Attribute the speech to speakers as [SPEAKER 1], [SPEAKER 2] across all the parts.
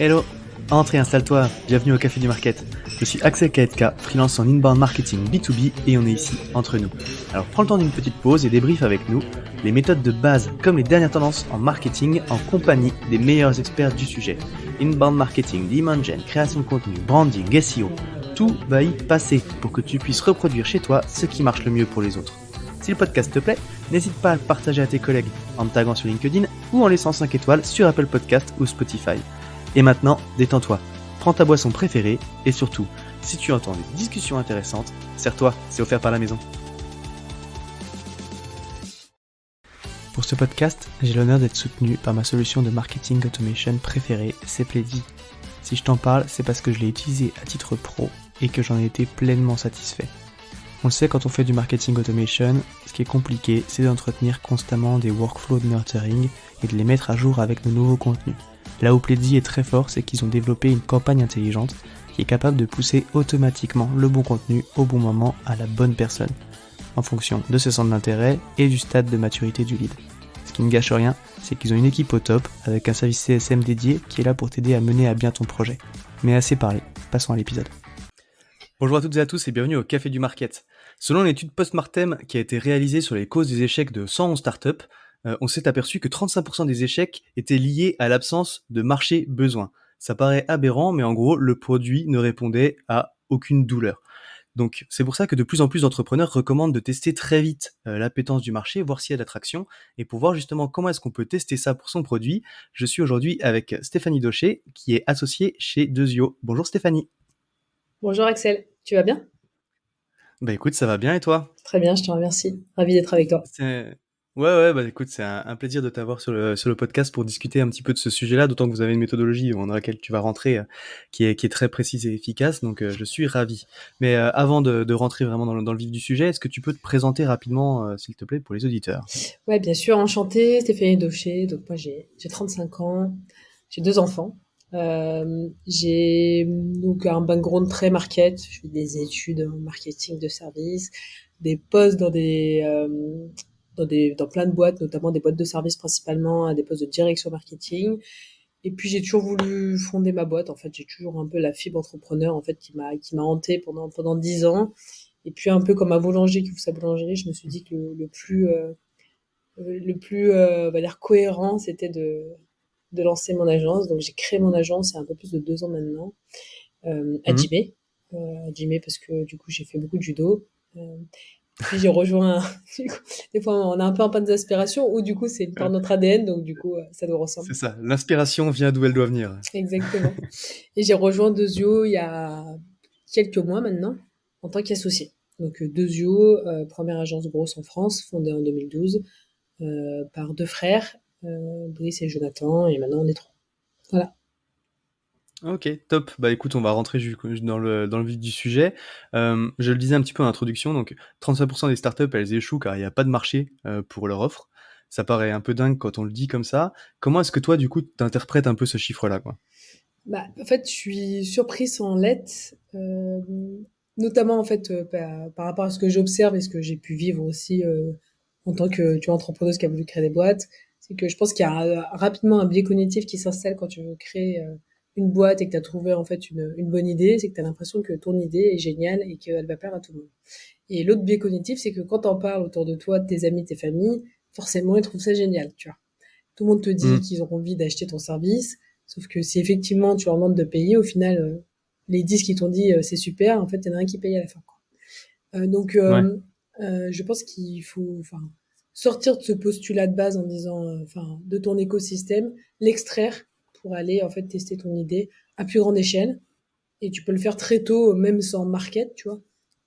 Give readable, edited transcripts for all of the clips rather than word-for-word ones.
[SPEAKER 1] Hello, entre et installe-toi, bienvenue au Café du Market. Je suis Axel Kaetka, freelance en inbound marketing B2B et on est ici entre nous. Alors prends le temps d'une petite pause et débrief avec nous les méthodes de base comme les dernières tendances en marketing en compagnie des meilleurs experts du sujet. Inbound marketing, demand gen, création de contenu, branding, SEO, tout va y passer pour que tu puisses reproduire chez toi ce qui marche le mieux pour les autres. Si le podcast te plaît, n'hésite pas à le partager à tes collègues en me taguant sur LinkedIn ou en laissant 5 étoiles sur Apple Podcast ou Spotify. Et maintenant, détends-toi, prends ta boisson préférée et surtout, si tu entends des discussions intéressantes, serre-toi, c'est offert par la maison. Pour ce podcast, j'ai l'honneur d'être soutenu par ma solution de marketing automation préférée, Sepleady. Si je t'en parle, c'est parce que je l'ai utilisé à titre pro et que j'en ai été pleinement satisfait. On le sait, quand on fait du marketing automation, ce qui est compliqué, c'est d'entretenir constamment des workflows de nurturing et de les mettre à jour avec nos nouveaux contenus. Là où Pleddy est très fort, c'est qu'ils ont développé une campagne intelligente qui est capable de pousser automatiquement le bon contenu au bon moment à la bonne personne, en fonction de ses centres d'intérêt et du stade de maturité du lead. Ce qui ne gâche rien, c'est qu'ils ont une équipe au top avec un service CSM dédié qui est là pour t'aider à mener à bien ton projet. Mais assez parlé, passons à l'épisode. Bonjour à toutes et à tous et bienvenue au Café du Market. Selon l'étude post-mortem qui a été réalisée sur les causes des échecs de 111 startups, on s'est aperçu que 35% des échecs étaient liés à l'absence de marché besoin. Ça paraît aberrant, mais en gros, le produit ne répondait à aucune douleur. Donc c'est pour ça que de plus en plus d'entrepreneurs recommandent de tester très vite l'appétence du marché, voir s'il y a de l'attraction. Et pour voir justement comment est-ce qu'on peut tester ça pour son produit, je suis aujourd'hui avec Stéphanie Daucher, qui est associée chez Dezio. Bonjour Stéphanie.
[SPEAKER 2] Bonjour Axel, tu vas bien?
[SPEAKER 1] Bah écoute, ça va bien et toi?
[SPEAKER 2] Très bien, je te remercie. Ravi d'être avec toi.
[SPEAKER 1] Ouais, bah écoute, c'est un plaisir de t'avoir sur le podcast pour discuter un petit peu de ce sujet-là, d'autant que vous avez une méthodologie dans laquelle tu vas rentrer qui est très précise et efficace, donc je suis ravi. Mais avant de rentrer vraiment dans le vif du sujet, est-ce que tu peux te présenter rapidement, s'il te plaît, pour les auditeurs?
[SPEAKER 2] Ouais, bien sûr, enchantée, Stéphanie Daucher. Donc moi j'ai 35 ans, j'ai 2 enfants. J'ai donc un background très market. Je fais des études en marketing de services, des postes dans plein de boîtes, notamment des boîtes de services principalement, à des postes de direction marketing. Et puis j'ai toujours voulu fonder ma boîte. En fait, j'ai toujours un peu la fibre entrepreneur en fait qui m'a hantée pendant 10 ans. Et puis un peu comme un boulanger qui ouvre sa boulangerie, je me suis dit que le plus on va dire cohérent, c'était de lancer mon agence. Donc j'ai créé mon agence il y a un peu plus de 2 ans maintenant, à
[SPEAKER 1] Mhm.
[SPEAKER 2] Jimé. À Jimé parce que du coup j'ai fait beaucoup de judo. Puis j'ai rejoint, du coup, des fois on a un peu en panne d'inspiration ou du coup c'est par
[SPEAKER 1] Ouais,
[SPEAKER 2] notre ADN, donc du coup ça nous ressemble.
[SPEAKER 1] c'est ça, l'inspiration vient d'où elle doit venir.
[SPEAKER 2] Exactement. Et j'ai rejoint Dezio il y a quelques mois maintenant, en tant qu'associé. Donc Dezio, première agence grosse en France, fondée en 2012, par 2 frères, Brice et Jonathan, et maintenant on est 3. Voilà.
[SPEAKER 1] Ok, top. Bah écoute, on va rentrer dans le vif du sujet. Je le disais un petit peu en introduction, donc 35% des startups, elles échouent car il n'y a pas de marché pour leur offre. Ça paraît un peu dingue quand on le dit comme ça. Comment est-ce que toi, du coup, t'interprètes un peu ce chiffre-là, quoi?
[SPEAKER 2] Bah, en fait, je suis surprise sans l'être, notamment en fait par rapport à ce que j'observe et ce que j'ai pu vivre aussi en tant que entrepreneuse qui a voulu créer des boîtes. C'est que je pense qu'il y a rapidement un biais cognitif qui s'installe quand tu veux créer une boîte et que tu as trouvé en fait une bonne idée. C'est que tu as l'impression que ton idée est géniale et qu'elle va plaire à tout le monde. Et l'autre biais cognitif, c'est que quand t'en parles autour de toi, de tes amis, de tes familles, forcément ils trouvent ça génial, tu vois. Tout le monde te dit
[SPEAKER 1] Hmm.
[SPEAKER 2] qu'ils ont envie d'acheter ton service, sauf que si effectivement tu leur demandes de payer, au final, les 10 qui t'ont dit c'est super, en fait, il y en a un qui paye à la fin, quoi. Donc,
[SPEAKER 1] Ouais.
[SPEAKER 2] je pense qu'il faut, enfin, sortir de ce postulat de base en disant, enfin, de ton écosystème, l'extraire pour aller en fait tester ton idée à plus grande échelle. Et tu peux le faire très tôt, même sans market, tu vois.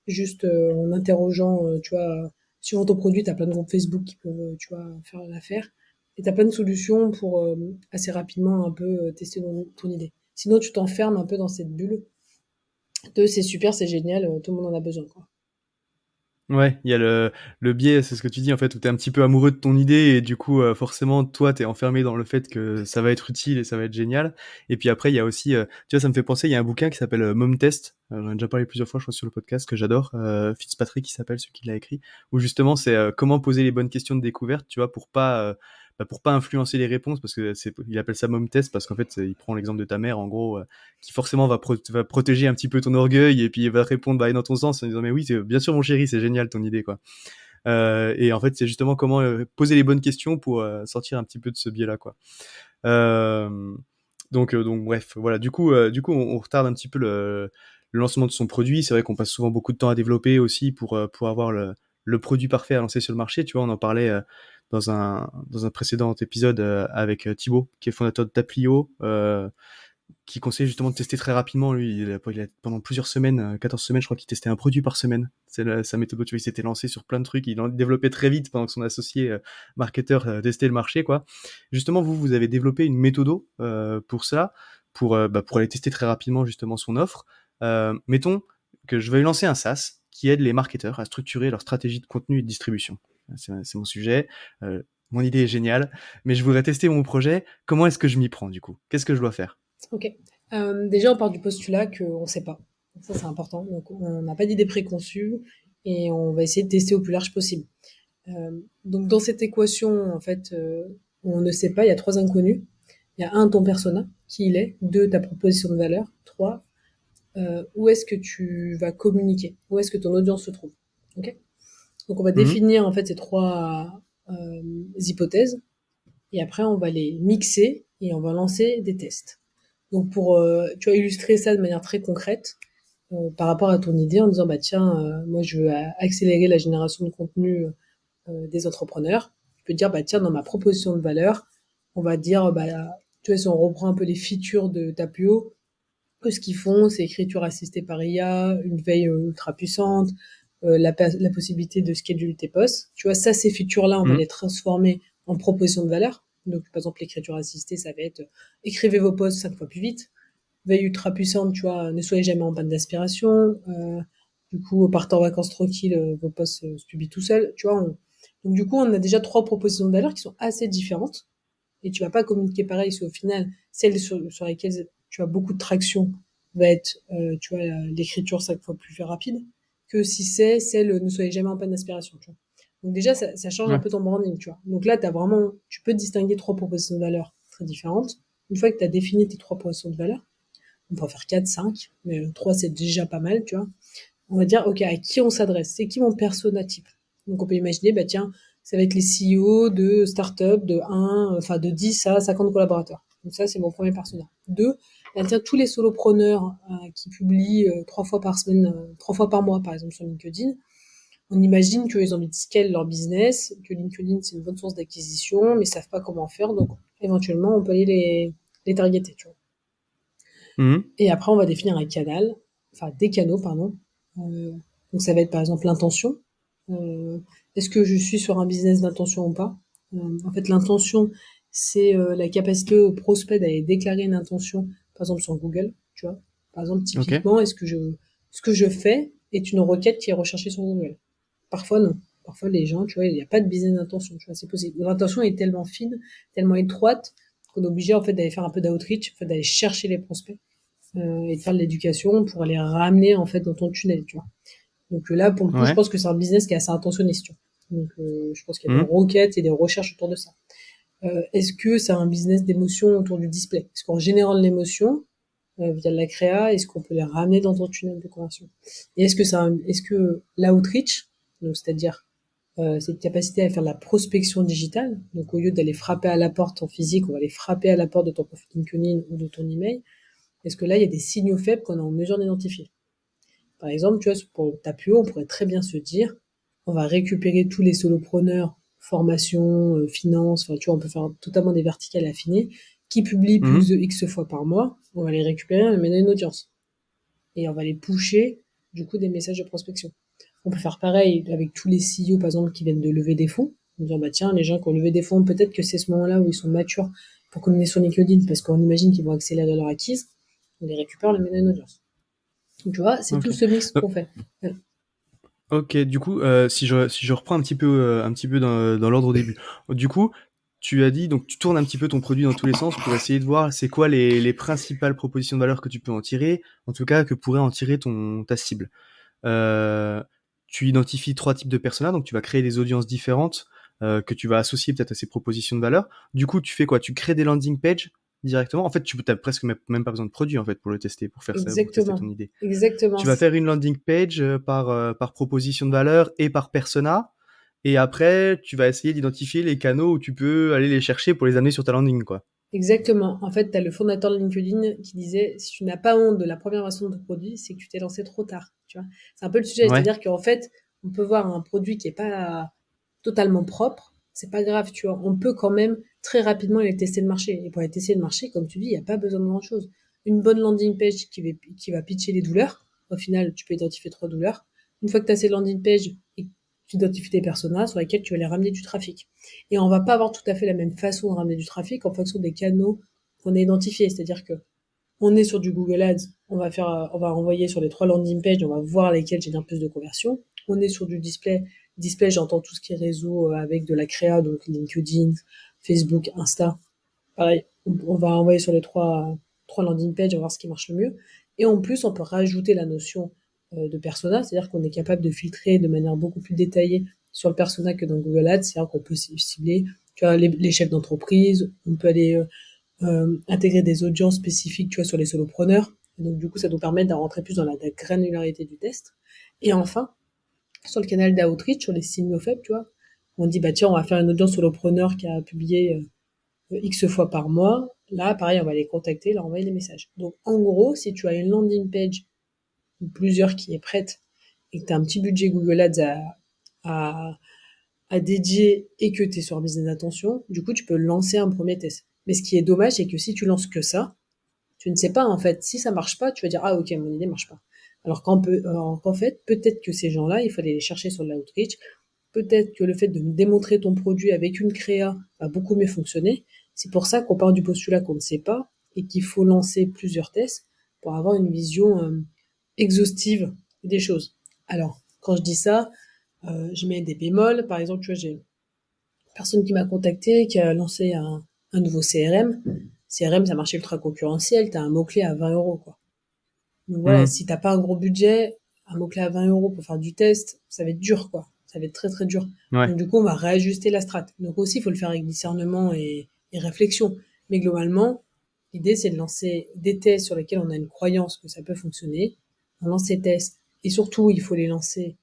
[SPEAKER 2] Juste en interrogeant, tu vois, suivant ton produit, tu as plein de groupes Facebook qui peuvent, tu vois, faire l'affaire. Et tu as plein de solutions pour assez rapidement un peu tester ton idée. Sinon, tu t'enfermes un peu dans cette bulle de c'est super, c'est génial, tout le monde en a besoin, quoi.
[SPEAKER 1] Ouais, il y a le biais, c'est ce que tu dis en fait, où tu es un petit peu amoureux de ton idée et du coup, forcément, toi, tu es enfermé dans le fait que ça va être utile et ça va être génial. Et puis après, il y a aussi, tu vois, ça me fait penser, il y a un bouquin qui s'appelle Mom Test. J'en ai déjà parlé plusieurs fois, je crois, sur le podcast, que j'adore. Fitzpatrick, qui s'appelle, celui qui l'a écrit. Où justement, c'est comment poser les bonnes questions de découverte, tu vois, pour pas influencer les réponses, parce que il appelle ça Mom Test, parce qu'en fait, il prend l'exemple de ta mère, en gros, qui forcément va protéger un petit peu ton orgueil et puis il va répondre bah, dans ton sens en disant mais oui bien sûr mon chéri c'est génial ton idée quoi. Et en fait c'est justement comment poser les bonnes questions pour sortir un petit peu de ce biais là quoi. Euh, donc bref voilà du coup on retarde un petit peu le lancement de son produit. C'est vrai qu'on passe souvent beaucoup de temps à développer aussi pour avoir le produit parfait à lancer sur le marché. Tu vois on en parlait dans un précédent épisode avec Thibaut qui est fondateur de Taplio, qui conseille justement de tester très rapidement. Lui, pendant plusieurs semaines, 14 semaines, je crois qu'il testait un produit par semaine. C'est sa méthode. Tu vois, il s'était lancé sur plein de trucs. Il en développait très vite pendant que son associé marketeur testait le marché, quoi. Justement, vous avez développé une méthode pour ça, pour aller tester très rapidement justement son offre. Mettons que je vais lancer un SaaS qui aide les marketeurs à structurer leur stratégie de contenu et de distribution. C'est mon sujet. Mon idée est géniale, mais je voudrais tester mon projet. Comment est-ce que je m'y prends du coup? Qu'est-ce que je dois faire?
[SPEAKER 2] Ok. Déjà, on part du postulat qu'on ne sait pas. Donc ça, c'est important. Donc, on n'a pas d'idée préconçue et on va essayer de tester au plus large possible. Donc, dans cette équation, en fait, on ne sait pas, il y a trois inconnus. Il y a un, ton persona, qui il est. Deux, ta proposition de valeur. Trois, où est-ce que tu vas communiquer? Où est-ce que ton audience se trouve? Ok. Donc, on va
[SPEAKER 1] Mhm.
[SPEAKER 2] définir, en fait, ces trois hypothèses et après, on va les mixer et on va lancer des tests. Donc pour tu vois illustrer ça de manière très concrète par rapport à ton idée en disant bah tiens moi je veux accélérer la génération de contenu des entrepreneurs. Tu peux dire bah tiens dans ma proposition de valeur on va dire bah tu vois si on reprend un peu les features de Tapio que ce qu'ils font c'est écriture assistée par IA, une veille ultra puissante, la possibilité de scheduler tes posts. Tu vois ça ces features là on va
[SPEAKER 1] Mhm.
[SPEAKER 2] les transformer en proposition de valeur. Donc par exemple l'écriture assistée ça va être écrivez vos posts 5 fois plus vite, veille ultra puissante, tu vois, ne soyez jamais en panne d'aspiration. Du coup, partez en vacances tranquille, vos postes se publient tout seul, tu vois. Donc du coup, on a déjà trois propositions de valeur qui sont assez différentes. Et tu vas pas communiquer pareil, parce qu'au final, celle sur lesquelles tu as beaucoup de traction va être, tu vois, l'écriture 5 fois plus rapide que si c'est celle ne soyez jamais en panne d'aspiration, tu vois. Donc déjà, ça change un
[SPEAKER 1] Ouais.
[SPEAKER 2] peu ton branding, tu vois. Donc là, tu peux distinguer trois propositions de valeur très différentes. Une fois que tu as défini tes trois propositions de valeur, on peut en faire 4, 5, mais 3 c'est déjà pas mal, tu vois. On va dire, ok, à qui on s'adresse? C'est qui mon persona type? Donc on peut imaginer, bah tiens, ça va être les CEO de start-up de 10 à 50 collaborateurs. Donc ça, c'est mon premier persona. 2, bah tiens, tous les solopreneurs qui publient 3 fois par semaine, 3 fois par mois, par exemple, sur LinkedIn. On imagine qu'ils ont envie de scale leur business, que LinkedIn, c'est une bonne source d'acquisition, mais ils savent pas comment faire, donc éventuellement, on peut aller les targeter, tu vois.
[SPEAKER 1] Mhm.
[SPEAKER 2] Et après, on va définir un canal, enfin des canaux, pardon. Euh, donc ça va être par exemple l'intention. Euh, Est-ce que je suis sur un business d'intention ou pas? En fait, l'intention, c'est la capacité au prospect d'aller déclarer une intention, par exemple sur Google, tu vois. Par exemple,
[SPEAKER 1] Ok.
[SPEAKER 2] typiquement, ce que je fais est une requête qui est recherchée sur Google? Parfois, non. Parfois, les gens, tu vois, il n'y a pas de business d'intention, tu vois, c'est possible. L'intention est tellement fine, tellement étroite, qu'on est obligé, en fait, d'aller faire un peu d'outreach, en fait, d'aller chercher les prospects et de faire de l'éducation pour les ramener en fait dans ton tunnel, tu vois. Donc là, pour le coup, je
[SPEAKER 1] Ouais.
[SPEAKER 2] pense que c'est un business qui est assez intentionniste. Tu vois. Donc je pense qu'il y a des
[SPEAKER 1] Mhm.
[SPEAKER 2] requêtes et des recherches autour de ça. Est-ce que c'est un business d'émotion autour du display? Est-ce qu'en générant de l'émotion via de la créa, est-ce qu'on peut les ramener dans ton tunnel de conversion? Et est-ce que l'outreach, donc c'est-à-dire cette capacité à faire de la prospection digitale, donc au lieu d'aller frapper à la porte en physique, on va aller frapper à la porte de ton profil LinkedIn ou de ton email, est-ce que là, il y a des signaux faibles qu'on est en mesure d'identifier? Par exemple, tu vois, pour Tapio, on pourrait très bien se dire, on va récupérer tous les solopreneurs, formation, finance, enfin, tu vois, on peut faire totalement des verticales affinées, qui publient plus
[SPEAKER 1] Mhm.
[SPEAKER 2] de X fois par mois, on va les récupérer et les mener une audience. Et on va les pusher, du coup, des messages de prospection. On peut faire pareil avec tous les CEO, par exemple, qui viennent de lever des fonds. On dire, bah tiens, les gens qui ont levé des fonds, peut-être que c'est ce moment-là où ils sont matures pour communiquer sur LinkedIn, parce qu'on imagine qu'ils vont accélérer leur acquise. On les récupère, on les met dans une audience. Donc, tu vois, c'est tout
[SPEAKER 1] Ok.
[SPEAKER 2] ce mix
[SPEAKER 1] Donc,
[SPEAKER 2] qu'on fait.
[SPEAKER 1] Ok, du coup, si je reprends un petit peu dans l'ordre au début. Du coup, tu as dit, donc tu tournes un petit peu ton produit dans tous les sens pour essayer de voir c'est quoi les principales propositions de valeur que tu peux en tirer, en tout cas que pourrait en tirer ta cible. Euh, Tu identifies trois types de personas, donc tu vas créer des audiences différentes que tu vas associer peut-être à ces propositions de valeur. Du coup, tu fais quoi? Tu crées des landing pages directement. En fait, tu n'as presque même pas besoin de produit en fait pour le tester, pour faire ça, pour tester
[SPEAKER 2] Exactement,
[SPEAKER 1] ton idée.
[SPEAKER 2] exactement.
[SPEAKER 1] Tu vas faire une landing page par proposition de valeur et par persona. Et après, tu vas essayer d'identifier les canaux où tu peux aller les chercher pour les amener sur ta landing, quoi.
[SPEAKER 2] Exactement. En fait, tu as le fondateur de LinkedIn qui disait: «Si tu n'as pas honte de la première version de ton produit, c'est que tu t'es lancé trop tard», tu vois? C'est un peu le sujet,
[SPEAKER 1] Ouais,
[SPEAKER 2] c'est-à-dire qu'en fait, on peut voir un produit qui est pas totalement propre, c'est pas grave, tu vois? On peut quand même très rapidement aller tester le marché et pour aller tester le marché, comme tu dis, il y a pas besoin de grand-chose. Une bonne landing page qui va pitcher les douleurs, au final, tu peux identifier 3 douleurs. Une fois que tu as ces landing pages et que tu identifies tes personas sur lesquels tu vas aller ramener du trafic. Et on va pas avoir tout à fait la même façon de ramener du trafic en fonction des canaux qu'on a identifiés. C'est-à-dire que on est sur du Google Ads, on va envoyer sur les 3 landing pages, on va voir lesquels génèrent plus de conversions. On est sur du display, j'entends tout ce qui est réseau avec de la créa, donc LinkedIn, Facebook, Insta. Pareil, on va envoyer sur les trois landing pages, on va voir ce qui marche le mieux. Et en plus, on peut rajouter la notion de persona, c'est-à-dire qu'on est capable de filtrer de manière beaucoup plus détaillée sur le persona que dans Google Ads, c'est-à-dire qu'on peut cibler, tu vois, les chefs d'entreprise, on peut aller intégrer des audiences spécifiques, tu vois, sur les solopreneurs. Et donc, du coup, ça nous permet de rentrer plus dans la granularité du test. Et enfin, sur le canal d'outreach, sur les signaux faibles, tu vois, on dit, bah tiens, on va faire une audience solopreneur qui a publié X fois par mois. Là, pareil, on va les contacter, leur envoyer des messages. Donc, en gros, si tu as une landing page ou plusieurs qui est prête et que tu as un petit budget Google Ads à, à dédier et que tu es sur un business d'attention, du coup, tu peux lancer un premier test. Mais ce qui est dommage, c'est que si tu lances que ça, tu ne sais pas, en fait, si ça marche pas, tu vas dire, ah, ok, mon idée marche pas. Alors qu'en fait, peut-être que ces gens-là, il faut aller les chercher sur l'outreach. Peut-être que le fait de démontrer ton produit avec une créa va beaucoup mieux fonctionner. C'est pour ça qu'on part du postulat qu'on ne sait pas et qu'il faut lancer plusieurs tests pour avoir une vision exhaustive des choses. Alors, quand je dis ça, je mets des bémols. Par exemple, tu vois, j'ai une personne qui m'a contacté, qui a lancé un nouveau CRM. CRM, ça marche ultra concurrentiel. Tu as un mot-clé à 20 euros, quoi. Donc voilà,
[SPEAKER 1] Mhm.
[SPEAKER 2] si t'as pas un gros budget, un mot-clé à 20 euros pour faire du test, ça va être dur, quoi. Ça va être très, très dur.
[SPEAKER 1] Ouais.
[SPEAKER 2] Donc, du coup, on va réajuster la strat. Donc aussi, il faut le faire avec discernement et réflexion. Mais globalement, l'idée, c'est de lancer des tests sur lesquels on a une croyance que ça peut fonctionner. On lance ces tests. Et surtout, il faut les lancer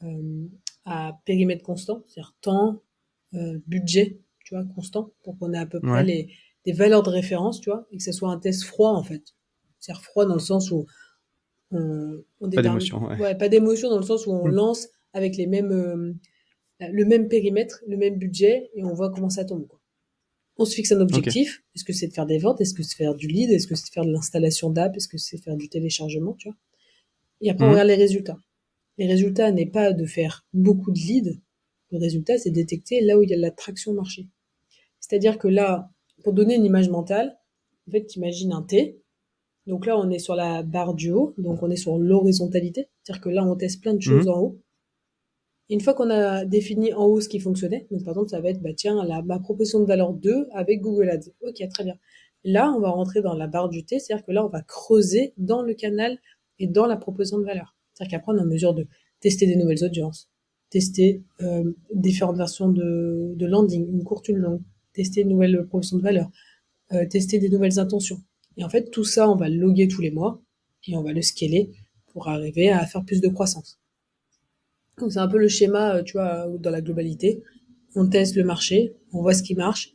[SPEAKER 2] euh, à périmètre constant, c'est-à-dire temps, budget, tu vois, constant, pour qu'on ait à peu près
[SPEAKER 1] Ouais.
[SPEAKER 2] des valeurs de référence, tu vois, et que ce soit un test froid, en fait. C'est-à-dire froid dans le sens où on
[SPEAKER 1] Pas
[SPEAKER 2] détermine,
[SPEAKER 1] d'émotion, ouais.
[SPEAKER 2] ouais, pas d'émotion dans le sens où on
[SPEAKER 1] Mhm.
[SPEAKER 2] lance avec le même périmètre, le même budget, et on voit comment ça tombe, quoi. On se fixe un
[SPEAKER 1] Ok.
[SPEAKER 2] objectif. Est-ce que c'est de faire des ventes? Est-ce que c'est de faire du lead? Est-ce que c'est de faire de l'installation d'app? Est-ce que c'est de faire du téléchargement, tu vois? Et après, on
[SPEAKER 1] Mhm.
[SPEAKER 2] regarde les résultats. Les résultats n'est pas de faire beaucoup de leads. Le résultat, c'est de détecter là où il y a de la traction marché. C'est-à-dire que là, pour donner une image mentale, en fait, tu imagines un T. Donc là, on est sur la barre du haut, donc on est sur l'horizontalité. C'est-à-dire que là, on teste plein de choses
[SPEAKER 1] Mhm.
[SPEAKER 2] en haut. Et une fois qu'on a défini en haut ce qui fonctionnait, donc par exemple, ça va être, bah tiens, ma proposition de valeur 2 avec Google Ads. Ok, très bien. Là, on va rentrer dans la barre du T, c'est-à-dire que là, on va creuser dans le canal et dans la proposition de valeur. C'est-à-dire qu'après, on est en mesure de tester des nouvelles audiences, tester différentes versions de landing, une courte, une longue, tester une nouvelle proposition de valeur, tester des nouvelles intentions. Et en fait, tout ça, on va le loguer tous les mois et on va le scaler pour arriver à faire plus de croissance. Donc c'est un peu le schéma, tu vois, dans la globalité. On teste le marché, on voit ce qui marche,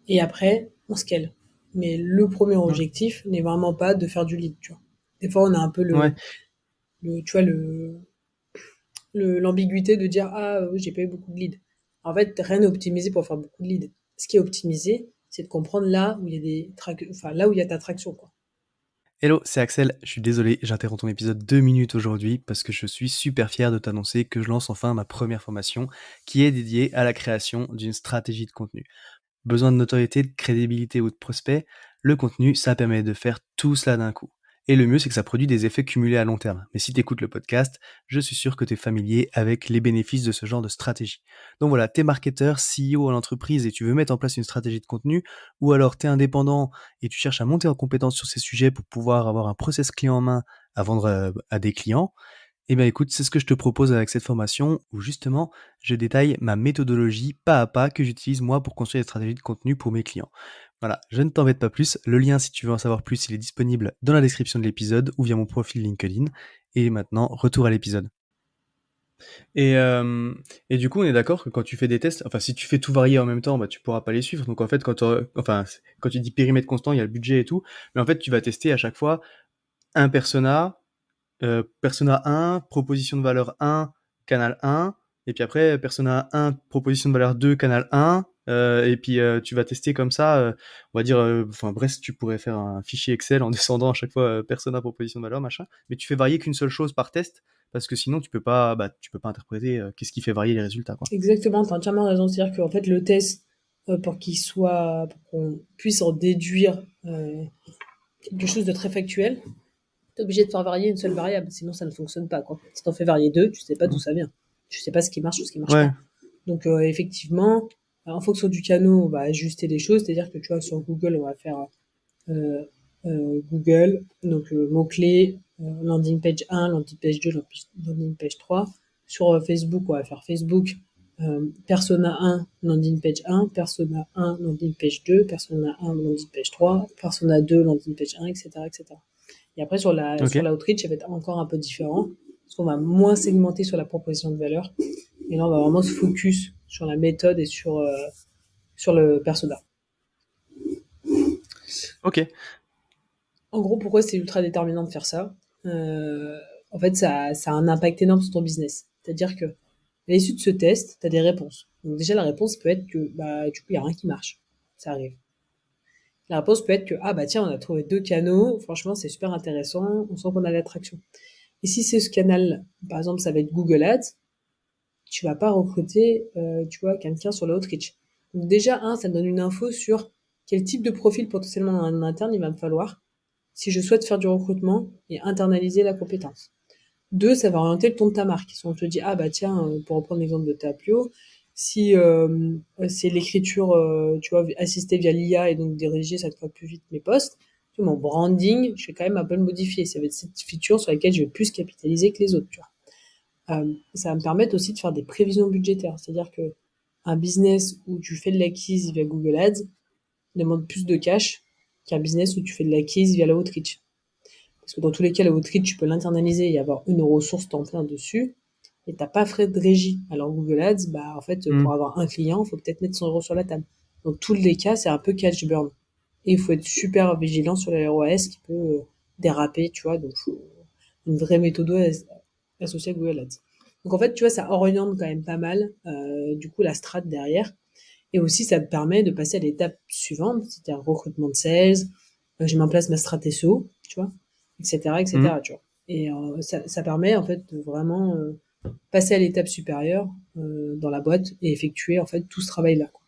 [SPEAKER 2] et après, on scale. Mais le premier
[SPEAKER 1] Ok.
[SPEAKER 2] objectif n'est vraiment pas de faire du lead, tu vois. Des fois, on a un peu
[SPEAKER 1] Ouais.
[SPEAKER 2] tu vois, l'ambiguïté de dire, ah, j'ai pas eu beaucoup de leads. En fait, rien n'est optimisé pour faire beaucoup de leads. Ce qui est optimisé, c'est de comprendre là où il y a enfin, là où il y a ta traction, quoi.
[SPEAKER 1] Hello, c'est Axel. Je suis désolé, j'interromps ton épisode 2 minutes aujourd'hui parce que je suis super fier de t'annoncer que je lance enfin ma première formation qui est dédiée à la création d'une stratégie de contenu. Besoin de notoriété, de crédibilité ou de prospect, le contenu, ça permet de faire tout cela d'un coup. Et le mieux, c'est que ça produit des effets cumulés à long terme. Mais si tu écoutes le podcast, je suis sûr que tu es familier avec les bénéfices de ce genre de stratégie. Donc voilà, t'es marketeur, CEO en entreprise et tu veux mettre en place une stratégie de contenu, ou alors t'es indépendant et tu cherches à monter en compétence sur ces sujets pour pouvoir avoir un process clé en main à vendre à des clients. Eh bien écoute, c'est ce que je te propose avec cette formation où justement je détaille ma méthodologie pas à pas que j'utilise moi pour construire des stratégies de contenu pour mes clients. Voilà, je ne t'embête pas plus. Le lien, si tu veux en savoir plus, il est disponible dans la description de l'épisode ou via mon profil LinkedIn. Et maintenant, retour à l'épisode. Et, euh, et du coup, on est d'accord que quand tu fais des tests, enfin, si tu fais tout varier en même temps, bah, tu pourras pas les suivre. Donc en fait, quand tu dis périmètre constant, il y a le budget et tout. Mais en fait, tu vas tester à chaque fois un persona 1, proposition de valeur 1, canal 1, et puis après, persona 1, proposition de valeur 2, canal 1, et puis tu vas tester comme ça, on va dire, enfin bref, tu pourrais faire un fichier Excel en descendant à chaque fois persona, proposition de valeur, machin, mais tu fais varier qu'une seule chose par test, parce que sinon tu peux pas interpréter qu'est-ce qui fait varier les résultats, quoi.
[SPEAKER 2] Exactement, tu as entièrement raison. C'est-à-dire qu'en fait, le test, pour qu'on puisse en déduire quelque chose de très factuel, tu es obligé de faire varier une seule variable, sinon ça ne fonctionne pas, quoi. Si tu en fais varier deux, tu sais pas d'où ça vient. Tu sais pas ce qui marche ou ce qui marche
[SPEAKER 1] Ouais,
[SPEAKER 2] pas. Donc, effectivement, en fonction du canal, on va ajuster les choses. C'est-à-dire que tu vois, sur Google, on va faire euh, Google, donc mots-clés, landing page 1, landing page 2, landing page 3. Sur Facebook, on va faire Facebook, persona 1, landing page 1, persona 1, landing page 2, persona 1, landing page 3, persona 2, landing page 1, etc. etc. Et après,
[SPEAKER 1] ok.
[SPEAKER 2] sur l'outreach, ça va être encore un peu différent, parce qu'on va moins segmenter sur la proposition de valeur. Et là, on va vraiment se focus sur la méthode et sur le persona.
[SPEAKER 1] Ok.
[SPEAKER 2] En gros, pourquoi c'est ultra déterminant de faire ça? En fait, ça a un impact énorme sur ton business. C'est-à-dire que, à l'issue de ce test, tu as des réponses. Donc déjà, la réponse peut être que, bah, du coup, il n'y a rien qui marche. Ça arrive. La réponse peut être que, ah bah tiens, on a trouvé deux canaux, franchement, c'est super intéressant, on sent qu'on a l'attraction. Et si c'est ce canal, par exemple, ça va être Google Ads, tu vas pas recruter, tu vois, quelqu'un sur l'outreach. Donc déjà, ça donne une info sur quel type de profil potentiellement en interne il va me falloir si je souhaite faire du recrutement et internaliser la compétence. Deux, ça va orienter le ton de ta marque. Si on te dit, ah bah tiens, pour reprendre l'exemple de Tapio, si c'est l'écriture, tu vois, assistée via l'IA et donc diriger, ça te fera plus vite mes posts, mon branding, je vais quand même un peu le modifier. Ça va être cette feature sur laquelle je vais plus capitaliser que les autres, tu vois. Ça va me permettre aussi de faire des prévisions budgétaires. C'est-à-dire que un business où tu fais de l'acquise via Google Ads demande plus de cash qu'un business où tu fais de l'acquise via la outreach. Parce que dans tous les cas, la outreach, tu peux l'internaliser et avoir une ressource temps plein dessus. Et t'as pas frais de régie. Alors Google Ads, bah en fait,
[SPEAKER 1] Hmm.
[SPEAKER 2] pour avoir un client, il faut peut-être mettre 100 € sur la table. Dans tous les cas, c'est un peu cash burn. Et il faut être super vigilant sur les ROAS qui peut déraper, tu vois. Donc, faut une vraie méthode associée à Google Ads. Donc en fait, tu vois, ça oriente quand même pas mal, du coup, la strat derrière. Et aussi, ça te permet de passer à l'étape suivante, c'est-à-dire recrutement de sales, je mets en place ma strat SEO, tu vois, etc.,
[SPEAKER 1] Hmm.
[SPEAKER 2] etc., tu vois. Et ça permet en fait de vraiment passer à l'étape supérieure dans la boîte et effectuer en fait tout ce travail-là, quoi.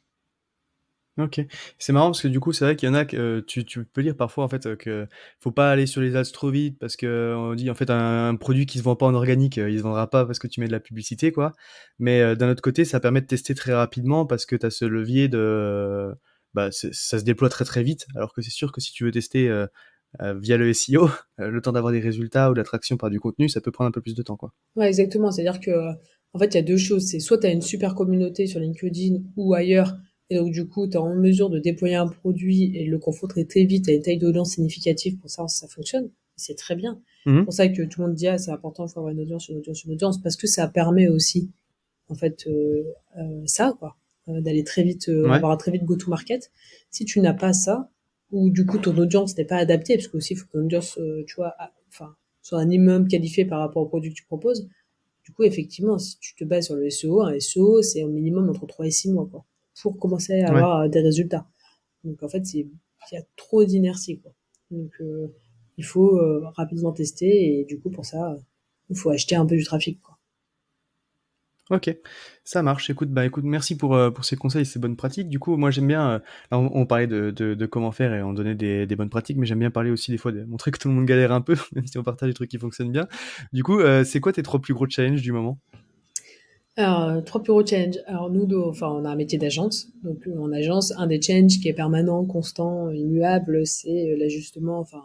[SPEAKER 1] Ok, c'est marrant parce que du coup c'est vrai qu'il y en a que tu peux lire parfois en fait que faut pas aller sur les ads trop vite parce que on dit en fait un produit qui se vend pas en organique il se vendra pas parce que tu mets de la publicité quoi. Mais d'un autre côté ça permet de tester très rapidement parce que tu as ce levier de ça se déploie très très vite alors que c'est sûr que si tu veux tester via le SEO le temps d'avoir des résultats ou de l'attraction par du contenu ça peut prendre un peu plus de temps quoi.
[SPEAKER 2] Ouais, exactement. C'est-à-dire que, en fait, il y a deux choses. C'est soit tu as une super communauté sur LinkedIn ou ailleurs, et donc du coup, tu es en mesure de déployer un produit et de le confronter très vite à une taille d'audience significative pour savoir si ça fonctionne. C'est très bien. C'est
[SPEAKER 1] Mhm.
[SPEAKER 2] pour ça que tout le monde dit, ah, c'est important, il faut avoir une audience, une audience, une audience, parce que ça permet aussi, en fait, ça, quoi, d'aller très vite,
[SPEAKER 1] Ouais.
[SPEAKER 2] avoir un très vite go-to-market. Si tu n'as pas ça, ou du coup ton audience n'est pas adaptée, parce qu'aussi il faut que ton audience, tu vois, enfin, soit un minimum qualifié par rapport au produit que tu proposes. Du coup, effectivement, si tu te bases sur le SEO, un SEO, c'est au minimum entre 3 et 6 mois, quoi, pour commencer à
[SPEAKER 1] Ouais.
[SPEAKER 2] avoir des résultats. Donc, en fait, il y a trop d'inertie, quoi. Donc, il faut rapidement tester et du coup, pour ça, il faut acheter un peu du trafic, quoi.
[SPEAKER 1] Ok, ça marche. Écoute, merci pour ces conseils, ces bonnes pratiques. Du coup, moi j'aime bien. Là, on parlait de comment faire et on donnait des bonnes pratiques, mais j'aime bien parler aussi des fois de montrer que tout le monde galère un peu, même si on partage des trucs qui fonctionnent bien. Du coup, c'est quoi tes 3 plus gros challenges du moment?
[SPEAKER 2] Alors, 3 plus gros challenges. Alors nous, enfin, on a un métier d'agence. Donc, en agence, un des challenges qui est permanent, constant, immuable, c'est l'ajustement, enfin,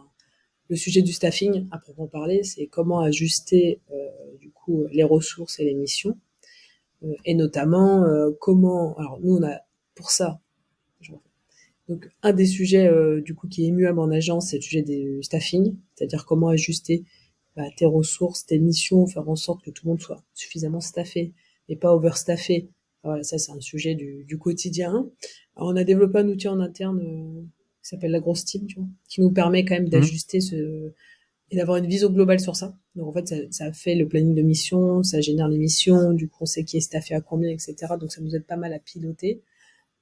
[SPEAKER 2] le sujet du staffing, à proprement parler, c'est comment ajuster, du coup, les ressources et les missions. Et notamment, comment, alors nous, on a, pour ça, donc un des sujets, du coup, qui est immuable en agence, c'est le sujet du staffing, c'est-à-dire comment ajuster tes ressources, tes missions, faire en sorte que tout le monde soit suffisamment staffé et pas overstaffé. Voilà, ça c'est un sujet du quotidien. Alors, on a développé un outil en interne qui s'appelle la grosse team, tu vois, qui nous permet quand même
[SPEAKER 1] Hmm.
[SPEAKER 2] d'ajuster ce et d'avoir une vision globale sur ça. Donc en fait, ça fait le planning de mission, ça génère les missions, du coup on sait qui est staffé à combien, etc. Donc ça nous aide pas mal à piloter.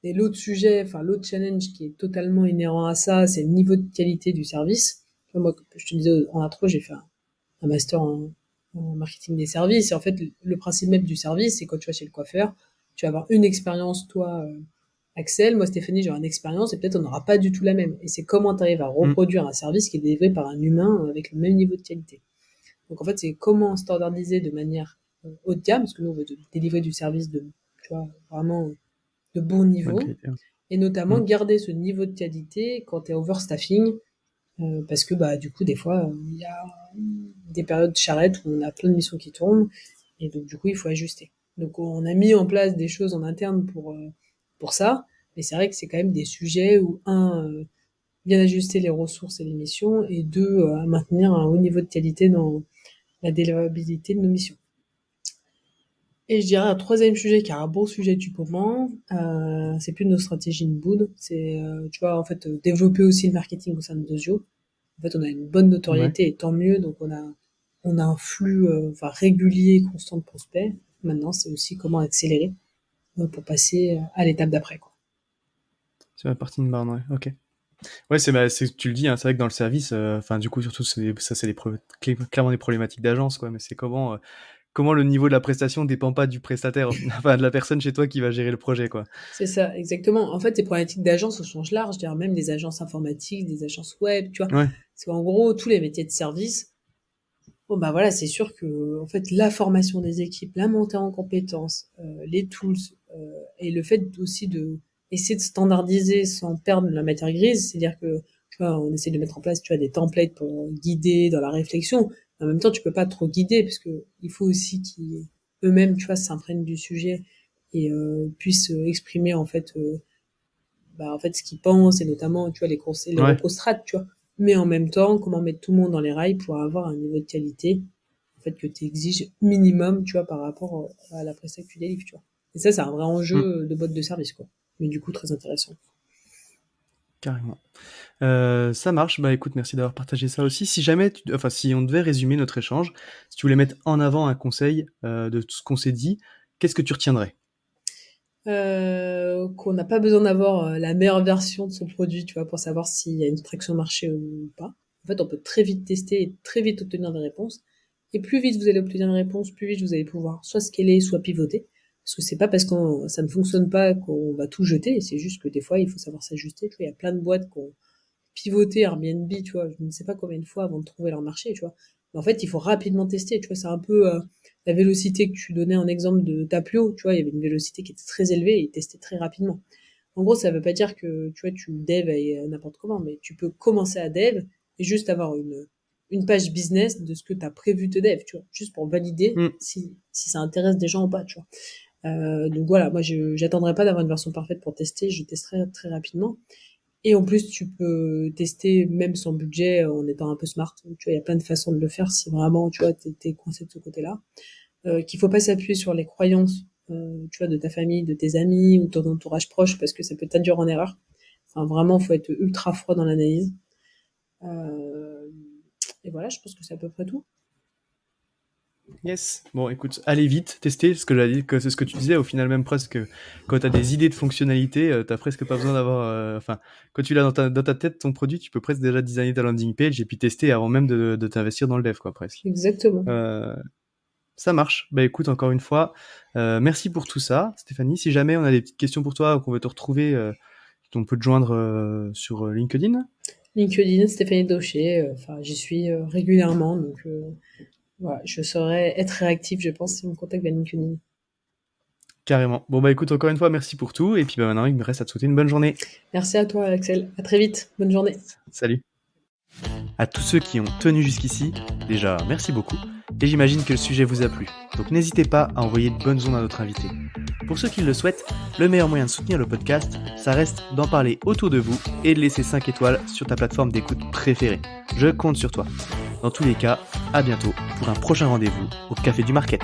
[SPEAKER 2] Et l'autre sujet, enfin l'autre challenge qui est totalement inhérent à ça, c'est le niveau de qualité du service. Moi, je te disais en intro, j'ai fait un master en marketing des services. Et en fait, le principe même du service, c'est quand tu vas chez le coiffeur, tu vas avoir une expérience, toi, Axel, moi, Stéphanie, j'aurai une expérience et peut-être on n'aura pas du tout la même. Et c'est comment tu arrives à
[SPEAKER 1] Hmm.
[SPEAKER 2] reproduire un service qui est délivré par un humain avec le même niveau de qualité. Donc en fait, c'est comment standardiser de manière haut de gamme, parce que nous, on veut délivrer du service de, tu vois, vraiment de bon
[SPEAKER 1] Bonne
[SPEAKER 2] niveau,
[SPEAKER 1] qualité. Ouais.
[SPEAKER 2] et notamment
[SPEAKER 1] Hmm.
[SPEAKER 2] garder ce niveau de qualité quand tu es overstaffing, parce que du coup, des fois, il y a des périodes charrettes où on a plein de missions qui tournent, et donc du coup, il faut ajuster. Donc on a mis en place des choses en interne pour ça, mais c'est vrai que c'est quand même des sujets où, bien ajuster les ressources et les missions, et deux, maintenir un haut niveau de qualité dans la délivrabilité de nos missions. Et je dirais un troisième sujet qui est un bon sujet du moment, c'est plus nos stratégies inbound, c'est, tu vois, en fait, développer aussi le marketing au sein de Dosio. En fait, on a une bonne
[SPEAKER 1] Ouais.
[SPEAKER 2] notoriété et tant mieux, donc on a un flux enfin, régulier, constant de prospects. Maintenant, c'est aussi comment accélérer pour passer à l'étape d'après, quoi.
[SPEAKER 1] C'est la partie inbound, ouais. Ok. Ouais, tu le dis, hein, c'est vrai que dans le service, enfin, du coup, surtout, c'est clairement des problématiques d'agence, quoi. Mais c'est comment le niveau de la prestation dépend pas du prestataire, au final, enfin, de la personne chez toi qui va gérer le projet, quoi.
[SPEAKER 2] C'est ça, exactement. En fait, les problématiques d'agence au sens large, je dirais même des agences informatiques, des agences web, tu vois.
[SPEAKER 1] Ouais.
[SPEAKER 2] Parce qu'en gros, tous les métiers de service, bon bah voilà, c'est sûr que en fait la formation des équipes, la montée en compétences, les tools et le fait aussi de essayer de standardiser sans perdre la matière grise, c'est-à-dire que tu vois, on essaie de mettre en place tu vois des templates pour guider dans la réflexion. En même temps, tu peux pas trop guider parce que il faut aussi qu'ils eux-mêmes tu vois s'imprègnent du sujet et puissent exprimer en fait ce qu'ils pensent et notamment tu vois les conseils, les
[SPEAKER 1] Ouais.
[SPEAKER 2] repostrates, tu vois. Mais en même temps, comment mettre tout le monde dans les rails pour avoir un niveau de qualité en fait que tu exiges minimum, tu vois, par rapport à la prestation que tu délivres, tu vois. Et ça, c'est un vrai
[SPEAKER 1] Hmm.
[SPEAKER 2] enjeu de boîte de service, quoi. Mais du coup, très intéressant.
[SPEAKER 1] Carrément. Ça marche. Bah écoute, merci d'avoir partagé ça aussi. Si jamais, enfin, si on devait résumer notre échange, si tu voulais mettre en avant un conseil de tout ce qu'on s'est dit, qu'est-ce que tu retiendrais?
[SPEAKER 2] Qu'on n'a pas besoin d'avoir la meilleure version de son produit, tu vois, pour savoir s'il y a une traction marché ou pas. En fait, on peut très vite tester et très vite obtenir des réponses. Et plus vite vous allez obtenir des réponses, plus vite vous allez pouvoir soit scaler, soit pivoter. Parce que c'est pas parce que ça ne fonctionne pas qu'on va tout jeter. C'est juste que des fois, il faut savoir s'ajuster. Tu vois, il y a plein de boîtes qui ont pivoté Airbnb, tu vois, je ne sais pas combien de fois avant de trouver leur marché, tu vois. Mais en fait, il faut rapidement tester, tu vois, c'est un peu la vélocité que tu donnais en exemple de Tapio, tu vois, il y avait une vélocité qui était très élevée et testée très rapidement. En gros, ça veut pas dire que, tu vois, tu dev n'importe comment, mais tu peux commencer à dev et juste avoir une page business de ce que tu as prévu de dev, tu vois, juste pour valider
[SPEAKER 1] Hmm.
[SPEAKER 2] si ça intéresse des gens ou pas, tu vois. Donc voilà, moi, j'attendrai pas d'avoir une version parfaite pour tester, je testerai très rapidement. Et en plus, tu peux tester même sans budget en étant un peu smart. Tu vois, il y a plein de façons de le faire si vraiment, tu vois, t'es coincé de ce côté-là. Qu'il faut pas s'appuyer sur les croyances, tu vois, de ta famille, de tes amis ou de ton entourage proche parce que ça peut t'induire en erreur. Enfin, vraiment, faut être ultra froid dans l'analyse. Euh, et voilà, je pense que c'est à peu près tout.
[SPEAKER 1] Yes. Bon, écoute, allez vite, tester, ce que j'ai dit, que c'est ce que tu disais, au final, même presque, quand tu as des idées de fonctionnalité, t'as presque pas besoin d'avoir, enfin, quand tu l'as dans ta tête, ton produit, tu peux presque déjà designer ta landing page et puis tester avant même de t'investir dans le dev, quoi, presque.
[SPEAKER 2] Exactement.
[SPEAKER 1] Euh, Ça marche. Bah écoute, encore une fois, merci pour tout ça, Stéphanie. Si jamais on a des petites questions pour toi ou qu'on veut te retrouver, on peut te joindre sur LinkedIn.
[SPEAKER 2] LinkedIn, Stéphanie Daucher, enfin, j'y suis régulièrement, donc voilà, je saurais être réactif, je pense, si on me contacte via LinkedIn.
[SPEAKER 1] Carrément. Bon bah écoute, encore une fois, merci pour tout. Et puis bah maintenant, il me reste à te souhaiter une bonne journée.
[SPEAKER 2] Merci à toi, Axel. À très vite. Bonne journée.
[SPEAKER 1] Salut. À tous ceux qui ont tenu jusqu'ici, déjà merci beaucoup. Et j'imagine que le sujet vous a plu. Donc n'hésitez pas à envoyer de bonnes ondes à notre invité. Pour ceux qui le souhaitent, le meilleur moyen de soutenir le podcast, ça reste d'en parler autour de vous et de laisser 5 étoiles sur ta plateforme d'écoute préférée. Je compte sur toi. Dans tous les cas, à bientôt pour un prochain rendez-vous au Café du Market.